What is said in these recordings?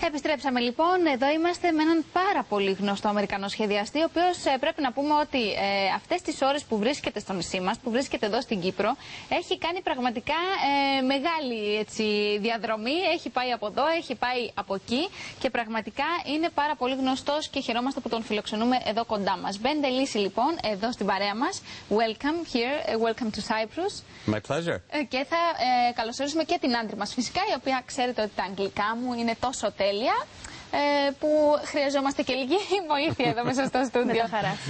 Επιστρέψαμε λοιπόν. Εδώ είμαστε με έναν πάρα πολύ γνωστό Αμερικανό σχεδιαστή, ο οποίος πρέπει να πούμε ότι αυτές τις ώρες που βρίσκεται στο νησί μας, που βρίσκεται εδώ στην Κύπρο, έχει κάνει πραγματικά μεγάλη διαδρομή. Έχει πάει από εδώ, έχει πάει από εκεί και πραγματικά είναι πάρα πολύ γνωστός και χαιρόμαστε που τον φιλοξενούμε εδώ κοντά μας. Πέντα Lissi λοιπόν, εδώ στην παρέα μας. Welcome here, welcome to Cyprus. My pleasure. Και θα καλωσορίσουμε και την Άντρη μας φυσικά, η οποία ξέρετε ότι τα αγγλικά μου είναι τόσο τέλεια που χρειαζόμαστε και λίγη βοήθεια εδώ μέσα στο στούντιο.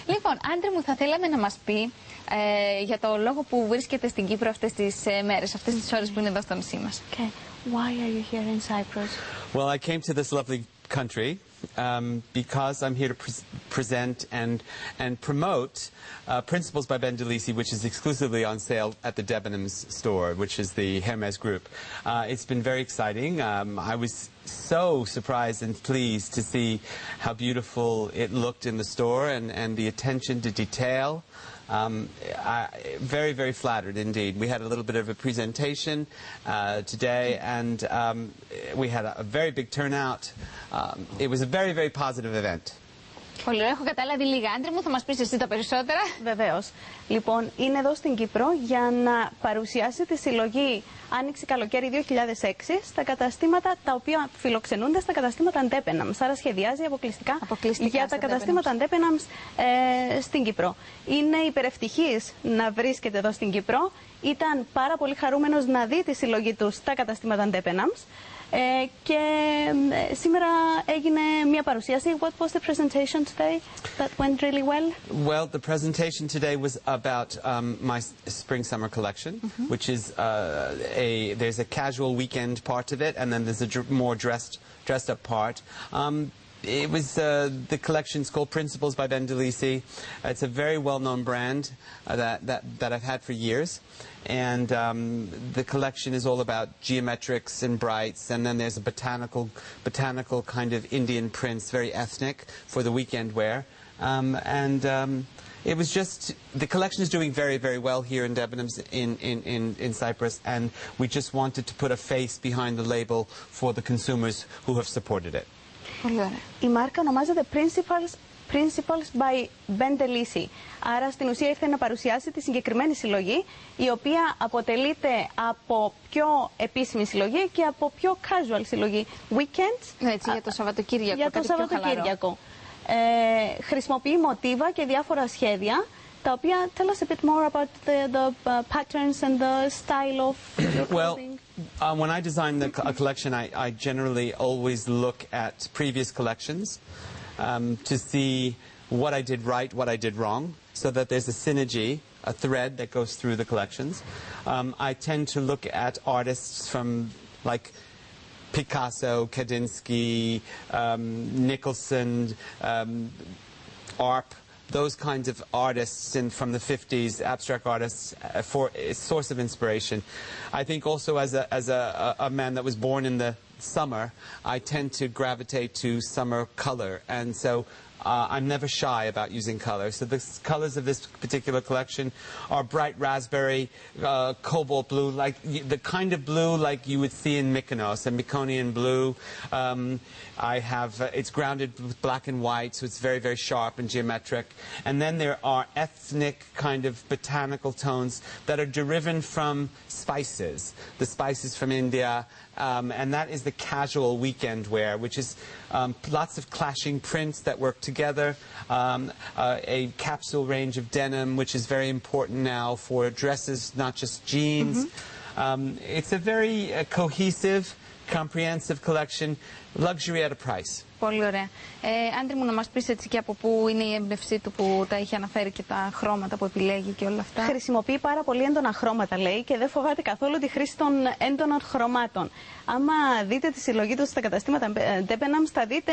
Λοιπόν, Άντρη μου, θα θέλαμε να μας πει για το λόγο που βρίσκεται στην Κύπρο αυτές τις μέρες, αυτές τις ώρες που είναι εδώ στο νησί μας. Okay. Why are you here in Cyprus? Well, I came to this lovely country because I'm here to present and promote Principles by Penda Lissi, which is exclusively on sale at the Debenhams store, which is the Hermes group. It's been very exciting. I was so surprised and pleased to see how beautiful it looked in the store and the attention to detail. Very, very flattered indeed. We had a little bit of a presentation today and we had a very big turnout. It was a very, very positive event. Πολύ ωραία, έχω καταλάβει λίγα. Άντρη μου, θα μας πεις εσύ τα περισσότερα. Βεβαίως. Λοιπόν, είναι εδώ στην Κύπρο για να παρουσιάσει τη συλλογή Άνοιξη-Καλοκαίρι 2006 στα καταστήματα τα οποία φιλοξενούνται στα καταστήματα Debenhams. Άρα σχεδιάζει αποκλειστικά για τα καταστήματα Debenhams στην Κύπρο. Είναι υπερευτυχής να βρίσκεται εδώ στην Κύπρο. Ήταν πάρα πολύ χαρούμενος να δει τη συλλογή του στα καταστήματα Debenhams. Και σήμερα έγινε μια παρουσίαση. What was the presentation today that went really well? Well, the presentation today was about my spring-summer collection, which is there's a casual weekend part of it, and then there's a more dressed-up part. It was the collection's called Principles by Penda Lissi. It's a very well-known brand that I've had for years, and the collection is all about geometrics and brights, and then there's a botanical kind of Indian prints, very ethnic for the weekend wear, it was just, the collection is doing very, very well here in Debenhams in Cyprus, and we just wanted to put a face behind the label for the consumers who have supported it. Η μάρκα ονομάζεται Principles by Penda Lissi. Άρα στην ουσία ήρθε να παρουσιάσει τη συγκεκριμένη συλλογή, η οποία αποτελείται από πιο επίσημη συλλογή και από πιο casual συλλογή. Weekends. Έτσι, για το Σαββατοκύριακο. Για το Σαββατοκύριακο. Χρησιμοποιεί μοτίβα και διάφορα σχέδια, τα οποία tell us a bit more about the patterns and the style of your clothing. Well, when I design a collection, I generally always look at previous collections to see what I did right, what I did wrong, so that there's a synergy, a thread that goes through the collections. I tend to look at artists from like Picasso, Kandinsky, Nicholson, Arp, those kinds of artists from the 50s, abstract artists, for a source of inspiration. I think also as a man that was born in the summer, I tend to gravitate to summer color, and so I'm never shy about using color. So the colors of this particular collection are bright raspberry, cobalt blue, like the kind of blue like you would see in Mykonos, a Mykonoan blue. I have, it's grounded with black and white, so it's very, very sharp and geometric. And then there are ethnic kind of botanical tones that are derived from spices, the spices from India, and that is the casual weekend wear, which is lots of clashing prints that work together, a capsule range of denim, which is very important now for dresses, not just jeans. It's a very cohesive, comprehensive collection, luxury at a price. Πολύ ωραία. Άντρη μου, να μας πεις έτσι και από πού είναι η έμπνευσή του που τα είχε αναφέρει και τα χρώματα που επιλέγει και όλα αυτά. Χρησιμοποιεί πάρα πολύ έντονα χρώματα, λέει, και δεν φοβάται καθόλου τη χρήση των έντονων χρωμάτων. Άμα δείτε τη συλλογή του στα καταστήματα Debenhams, θα δείτε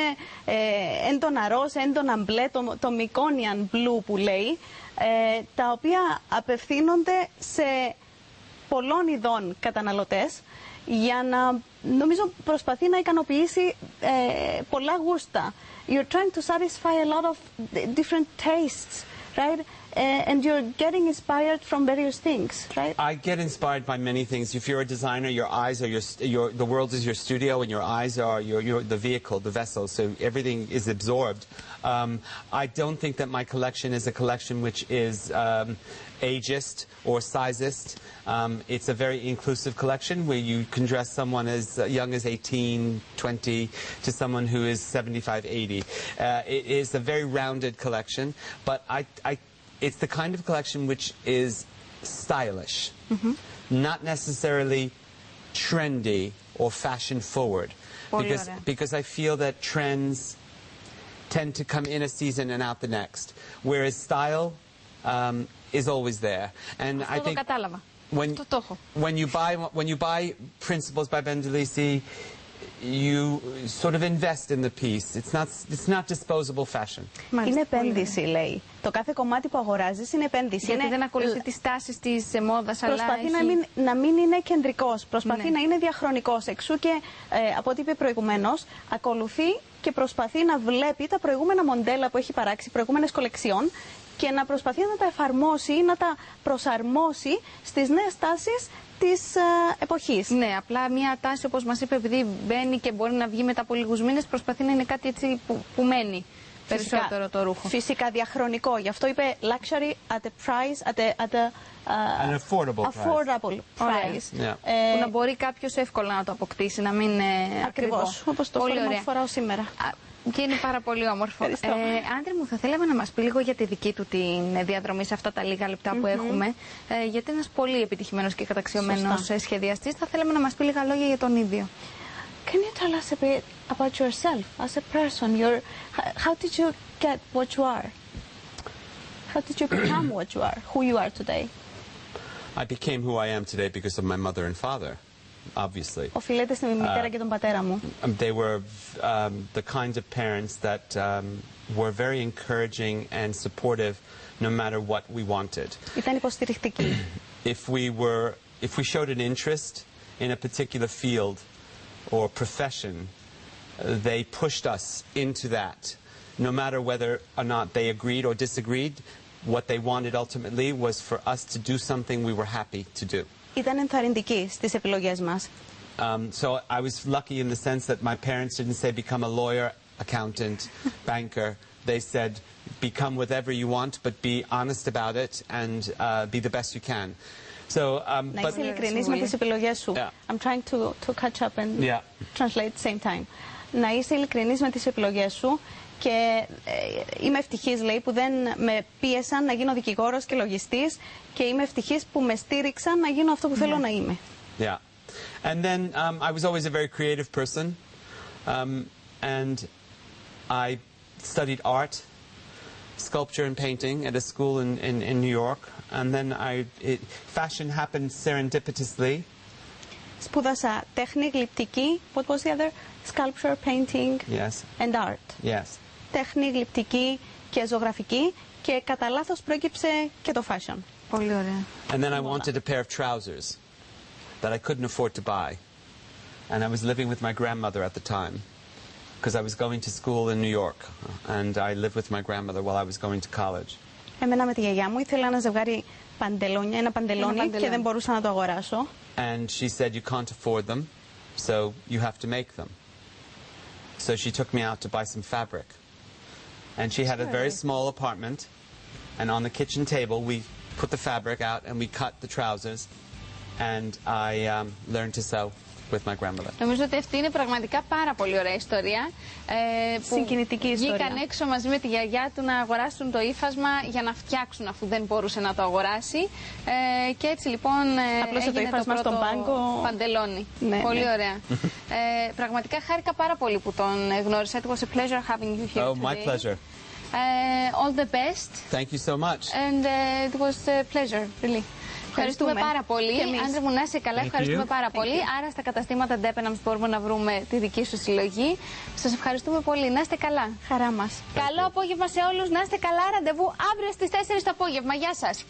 έντονα ροζ, έντονα μπλε, το Mykonoan blue που λέει, τα οποία απευθύνονται σε πολλών ειδών καταναλωτές, για να, νομίζω, προσπαθεί να ικανοποιήσει πολλά γούστα. You're trying to satisfy a lot of different tastes, right? and you're getting inspired from various things, right? I get inspired by many things. If you're a designer, your eyes are the world is your studio, and your eyes are the vehicle, the vessel. So everything is absorbed. I don't think that my collection is a collection which is ageist or sizist. It's a very inclusive collection where you can dress someone as young as 18, 20 to someone who is 75, 80. It is a very rounded collection, but it's the kind of collection which is stylish, not necessarily trendy or fashion forward, because I feel that trends tend to come in a season and out the next, whereas style is always there. And I think when you buy Principles by Lissi, you sort of invest in the piece. It's not disposable fashion. Είναι επένδυση, λέει. Το κάθε κομμάτι που αγοράζεις είναι επένδυση. Γιατί δεν ακολουθεί τις τάσεις της μόδας, αλλά προσπαθεί να μην είναι κεντρικός, προσπαθεί να είναι διαχρονικός. Εξού και από ό,τι είπε προηγουμένως, ακολουθεί και προσπαθεί να βλέπει τα προηγούμενα μοντέλα που έχει παράξει, προηγούμενες κολεξιών, και να προσπαθεί να τα εφαρμόσει ή να τα προσαρμόσει στις νέες τάσεις της εποχής. Ναι, απλά μια τάση, όπως μας είπε, επειδή μπαίνει και μπορεί να βγει μετά από λίγους μήνες, προσπαθεί να είναι κάτι έτσι που μένει περισσότερο το ρούχο. Φυσικά διαχρονικό. Γι' αυτό είπε luxury at a price, an affordable price. Yeah. Που να μπορεί κάποιος εύκολα να το αποκτήσει, να μην είναι ακριβώς όπως το φόρμα που φοράω σήμερα. Και είναι πάρα πολύ όμορφο. Άντρη μου, θα θέλαμε να μας πει λίγο για τη δική του την διαδρομή σε αυτά τα λίγα λεπτά που έχουμε. Γιατί είναι ένας πολύ επιτυχημένος και καταξιωμένος σχεδιαστής. Θα θέλαμε να μας πει λίγα λόγια για τον ίδιο. Can you tell us a bit about yourself as a person? How did you get what you are? How did you become what you are, who you are today? I became who I am today because of my mother and father. Obviously. Οφείλεται στη μητέρα και τον πατέρα μου. They were the kinds of parents that were very encouraging and supportive no matter what we wanted. Ήταν υποστηρικτικοί. If we showed an interest in a particular field or profession, they pushed us into that. No matter whether or not they agreed or disagreed, what they wanted ultimately was for us to do something we were happy to do. Ήταν ενθαρρυντικοί στις επιλογές μας. So I was lucky in the sense that my parents didn't say become a lawyer, accountant, banker. They said become whatever you want, but be honest about it and be the best you can. So, να είσαι ειλικρινής με τις επιλογές σου. I'm trying to catch up and translate at the same time. Να είσαι ειλικρινής με τις επιλογές σου. Και είμαι ευτυχής, λέει, που δεν με πίεσαν να γίνω δικηγόρος και λογιστής, και είμαι ευτυχής που με στήριξαν να γίνω αυτό που θέλω να είμαι. Yeah. And then I was always a very creative person, and I studied art, sculpture and painting at a school in New York, and then fashion happened serendipitously. Σπούδασα τέχνη, γλυπτική, what was the other? Sculpture, painting and art. Yes. Τέχνη, γλυπτική και ζωγραφική, και κατά λάθος πρόκειψε και το fashion. Πολύ ωραία. And then I wanted a pair of trousers that I couldn't afford to buy. And I was living with my grandmother at the time because I was going to school in New York, and I lived with my grandmother while I was going to college. Έμενα με τη γιαγιά μου, ήθελα ένα ζευγάρι παντελόνια, ένα παντελόνι, και δεν μπορούσα να το αγοράσω. And she said you can't afford them, so you have to make them. So she took me out to buy some fabric. And she had a very small apartment, and on the kitchen table we put the fabric out and we cut the trousers, and I learned to sew with my grandmother. Νομίζω ότι αυτή είναι πραγματικά πάρα πολύ ωραία ιστορία. Συγκινητική ιστορία. Βγήκαν έξω μαζί με τη γιαγιά του να αγοράσουν το ύφασμα για να φτιάξουν, αφού δεν μπορούσε να το αγοράσει. Και έτσι λοιπόν έγινε το ύφασμα στον πάγκο. Παντελόνι. Ναι, πολύ ωραία. Πραγματικά χάρηκα πάρα πολύ που τον γνώρισα. It was a pleasure having you here today. Oh, my pleasure. All the best. Thank you so much. And it was a pleasure, really. Ευχαριστούμε πάρα πολύ. Άντρη μου, να είσαι καλά. Ευχαριστούμε πάρα πολύ. Άρα στα καταστήματα Debenhams μπορούμε να βρούμε τη δική σου συλλογή. Σας ευχαριστούμε πολύ. Να είστε καλά. Χαρά μας. Καλό απόγευμα σε όλους. Να είστε καλά. Ραντεβού αύριο στις 4 το απόγευμα. Γεια σας.